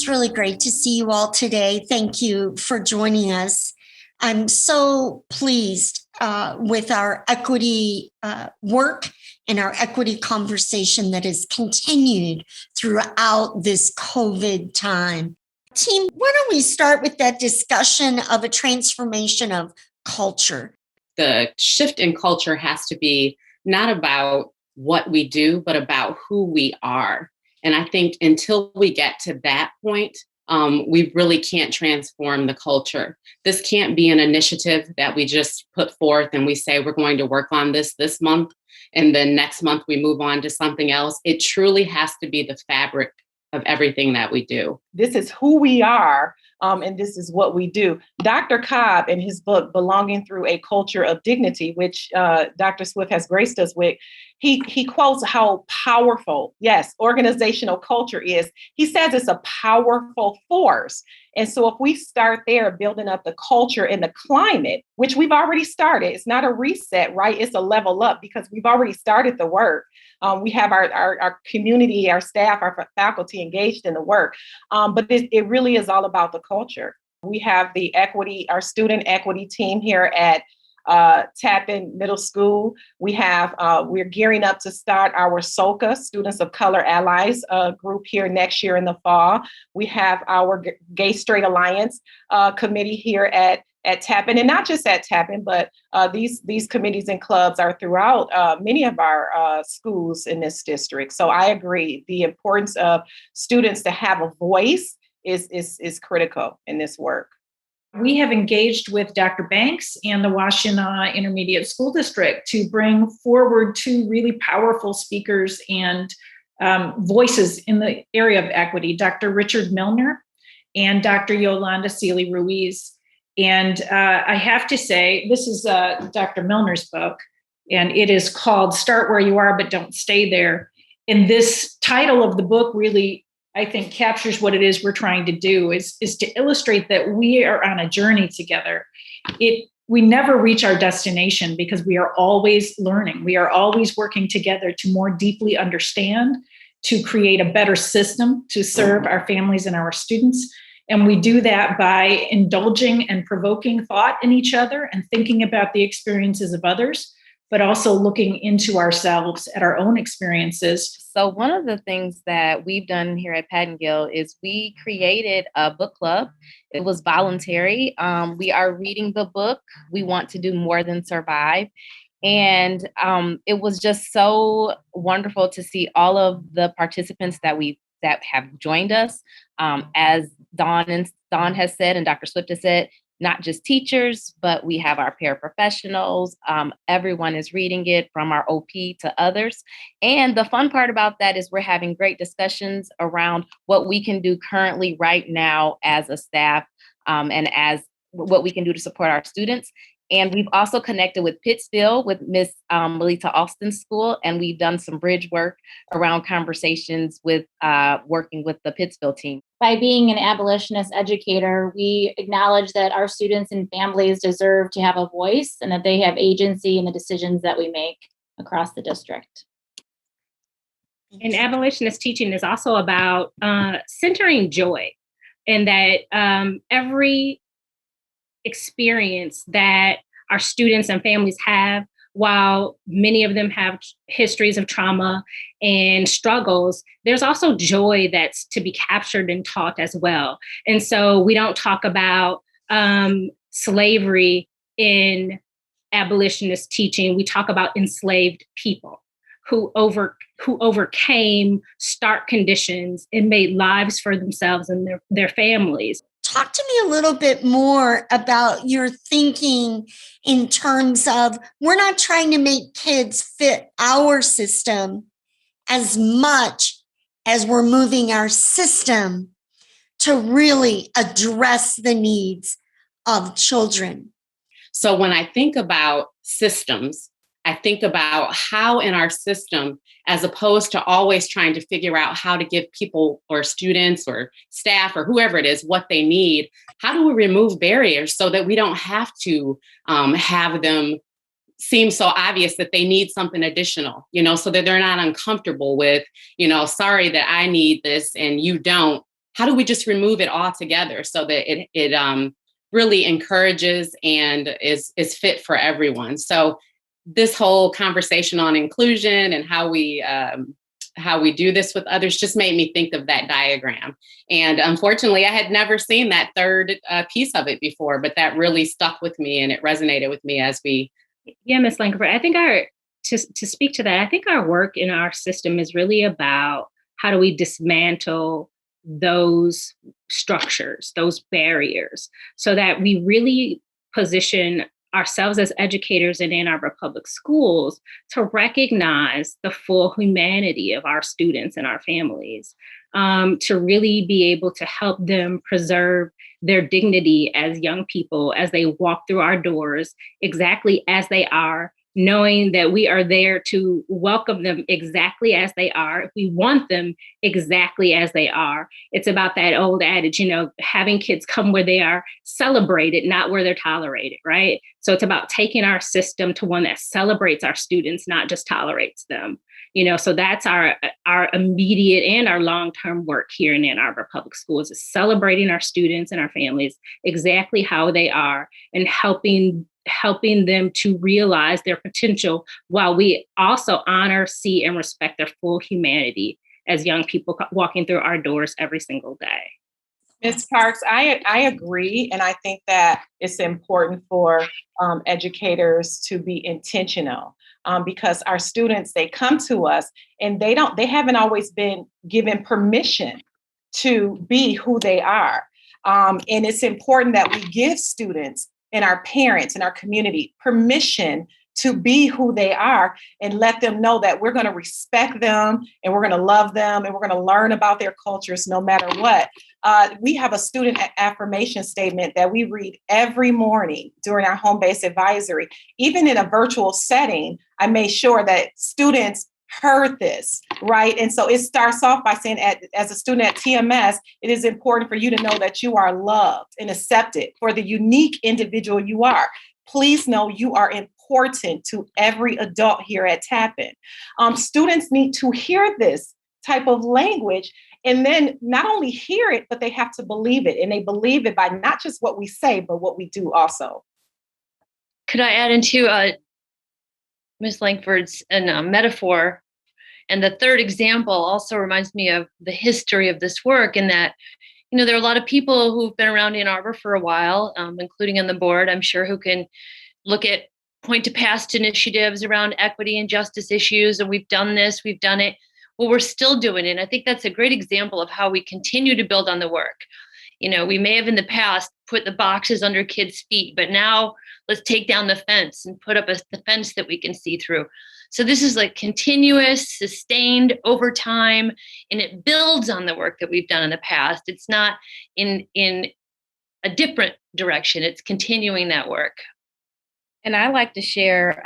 It's really great to see you all today. Thank you for joining us. I'm so pleased with our equity work and our equity conversation that has continued throughout this COVID time. Team, why don't we start with that discussion of a transformation of culture? The shift in culture has to be not about what we do, but about who we are. And I think until we get to that point, we really can't transform the culture. This can't be an initiative that we just put forth and we say we're going to work on this month, and then next month we move on to something else. It truly has to be the fabric of everything that we do. This is who we are, and this is what we do. Dr. Cobb, in his book, Belonging Through a Culture of Dignity, which Dr. Swift has graced us with, he quotes how powerful, yes, organizational culture is. He says it's a powerful force. And so if we start there, building up the culture and the climate, which we've already started, it's not a reset, right? It's a level up because we've already started the work. We have our community, our staff, our faculty engaged in the work. But it really is all about the culture. We have the equity, our student equity team here at Tappan Middle School. We're gearing up to start our SOCA, Students of Color Allies group here next year in the fall. We have our Gay Straight Alliance committee here at Tappan, and not just at Tappan, but these committees and clubs are throughout many of our schools in this district. So I agree, the importance of students to have a voice is critical in this work. We have engaged with Dr. Banks and the Washtenaw Intermediate School District to bring forward two really powerful speakers and voices in the area of equity, Dr. Richard Milner and Dr. Yolanda Seeley Ruiz. And I have to say, this is Dr. Milner's book, and it is called Start Where You Are, But Don't Stay There. And this title of the book really, I think, captures what it is we're trying to do, is to illustrate that we are on a journey together. We never reach our destination because we are always learning. We are always working together to more deeply understand, to create a better system to serve our families and our students. And we do that by indulging and provoking thought in each other and thinking about the experiences of others, but also looking into ourselves at our own experiences. So one of the things that we've done here at Pattongill is we created a book club. It was voluntary. We are reading the book. We want to do more than survive. And it was just so wonderful to see all of the participants that have joined us. As Dawn has said, and Dr. Swift has said, not just teachers, but we have our paraprofessionals. Everyone is reading it, from our OP to others. And the fun part about that is we're having great discussions around what we can do currently right now as a staff, and as what we can do to support our students. And we've also connected with Pittsville, with Miss Melita Austin's school, and we've done some bridge work around conversations with working with the Pittsville team. By being an abolitionist educator, we acknowledge that our students and families deserve to have a voice and that they have agency in the decisions that we make across the district. And abolitionist teaching is also about centering joy, and that every experience that our students and families have, while many of them have histories of trauma and struggles, there's also joy that's to be captured and taught as well. And so we don't talk about slavery in abolitionist teaching. We talk about enslaved people who overcame stark conditions and made lives for themselves and their families. Talk to me a little bit more about your thinking in terms of, we're not trying to make kids fit our system as much as we're moving our system to really address the needs of children. So when I think about systems, I think about how in our system, as opposed to always trying to figure out how to give people or students or staff or whoever it is what they need, how do we remove barriers so that we don't have to have them seem so obvious that they need something additional, so that they're not uncomfortable with, sorry that I need this and you don't. how do we just remove it altogether so that it really encourages and is fit for everyone? So this whole conversation on inclusion and how we do this with others just made me think of that diagram. And unfortunately, I had never seen that third piece of it before, but that really stuck with me and it resonated with me as we. Yeah, Ms. Lankford, I think to speak to that, I think our work in our system is really about how do we dismantle those structures, those barriers, so that we really position ourselves as educators in Ann Arbor Public Schools to recognize the full humanity of our students and our families, to really be able to help them preserve their dignity as young people as they walk through our doors exactly as they are, knowing that we are there to welcome them exactly as they are. We want them exactly as they are. It's about that old adage, having kids come where they are celebrated, not where they're tolerated, right? So it's about taking our system to one that celebrates our students, not just tolerates them. So that's our immediate and our long-term work here in Ann Arbor Public Schools, is celebrating our students and our families exactly how they are and helping them to realize their potential, while we also honor, see, and respect their full humanity as young people walking through our doors every single day. Ms. Parks, I agree. And I think that it's important for educators to be intentional, because our students, they come to us and they haven't always been given permission to be who they are. And it's important that we give students and our parents and our community permission to be who they are, and let them know that we're going to respect them and we're going to love them and we're going to learn about their cultures no matter what. We have a student affirmation statement that we read every morning during our home-based advisory. Even in a virtual setting, I made sure that students heard this, right? And so it starts off by saying, as a student at TMS, it is important for you to know that you are loved and accepted for the unique individual you are. Please know you are important to every adult here at Tappan. Students need to hear this type of language, and then not only hear it, but they have to believe it. And they believe it by not just what we say, but what we do also. Could I add into Ms. Lankford's metaphor? And the third example also reminds me of the history of this work, in that, there are a lot of people who've been around Ann Arbor for a while, including on the board, I'm sure, who can point to past initiatives around equity and justice issues. And we've done this, we've done it. Well, we're still doing it. And I think that's a great example of how we continue to build on the work. We may have in the past put the boxes under kids' feet, but now let's take down the fence and put up the fence that we can see through. So this is like continuous, sustained over time, and it builds on the work that we've done in the past. It's not in a different direction. It's continuing that work. And I like to share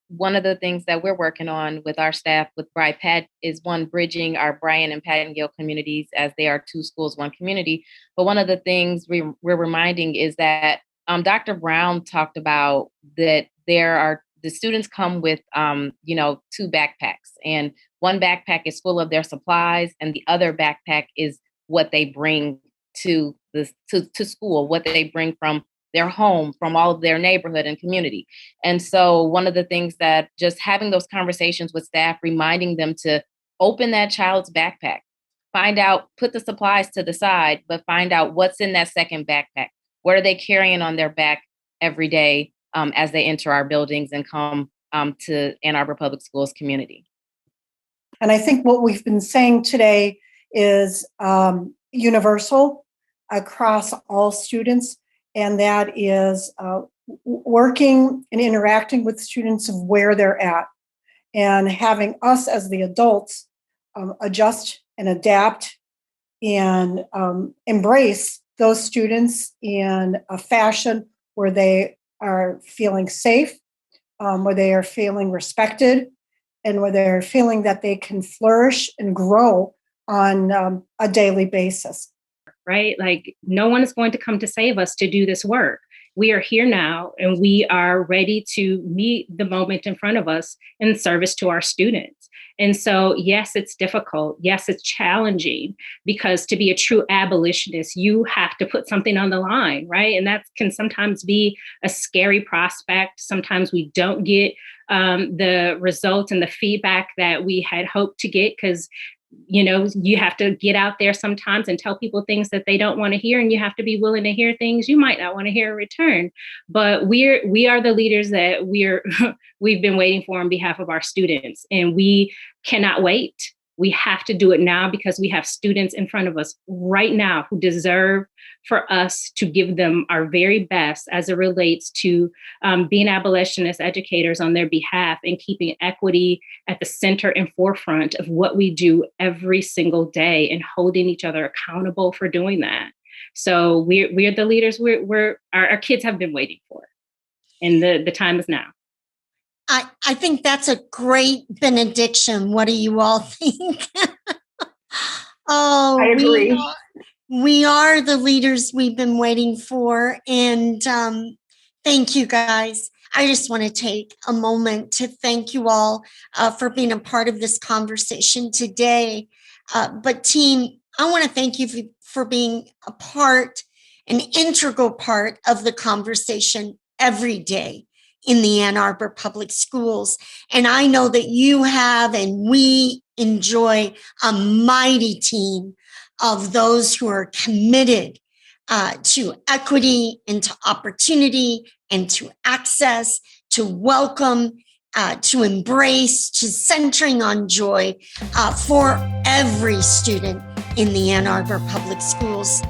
one of the things that we're working on with our staff with BRIPAD is bridging our Bryan and Pattengale communities, as they are two schools, one community. But one of the things we're reminding is that Dr. Brown talked about that the students come with, two backpacks, and one backpack is full of their supplies and the other backpack is what they bring to school, what they bring from their home, from all of their neighborhood and community. And so one of the things that just having those conversations with staff, reminding them to open that child's backpack, find out, put the supplies to the side, but find out what's in that second backpack. What are they carrying on their back every day as they enter our buildings and come to Ann Arbor Public Schools community? And I think what we've been saying today is universal across all students. And that is working and interacting with students of where they're at, and having us as the adults adjust and adapt and embrace those students in a fashion where they are feeling safe, where they are feeling respected, and where they're feeling that they can flourish and grow on a daily basis. Right? Like, no one is going to come to save us to do this work. we are here now and we are ready to meet the moment in front of us in service to our students. And so, yes, it's difficult. Yes, it's challenging, because to be a true abolitionist, you have to put something on the line, right? And that can sometimes be a scary prospect. Sometimes we don't get the results and the feedback that we had hoped to get, because you have to get out there sometimes and tell people things that they don't want to hear, and you have to be willing to hear things you might not want to hear in return. But we are the leaders that we've been waiting for on behalf of our students, and we cannot wait. We have to do it now, because we have students in front of us right now who deserve for us to give them our very best as it relates to being abolitionist educators on their behalf and keeping equity at the center and forefront of what we do every single day, and holding each other accountable for doing that. So we're the leaders our kids have been waiting for, and the time is now. I think that's a great benediction. What do you all think? Oh, I agree. We are the leaders we've been waiting for. And thank you, guys. I just want to take a moment to thank you all for being a part of this conversation today. But team, I want to thank you for being an integral part of the conversation every day in the Ann Arbor Public Schools. And I know that you have, and we enjoy, a mighty team of those who are committed to equity and to opportunity and to access, to welcome, to embrace, to centering on joy for every student in the Ann Arbor Public Schools.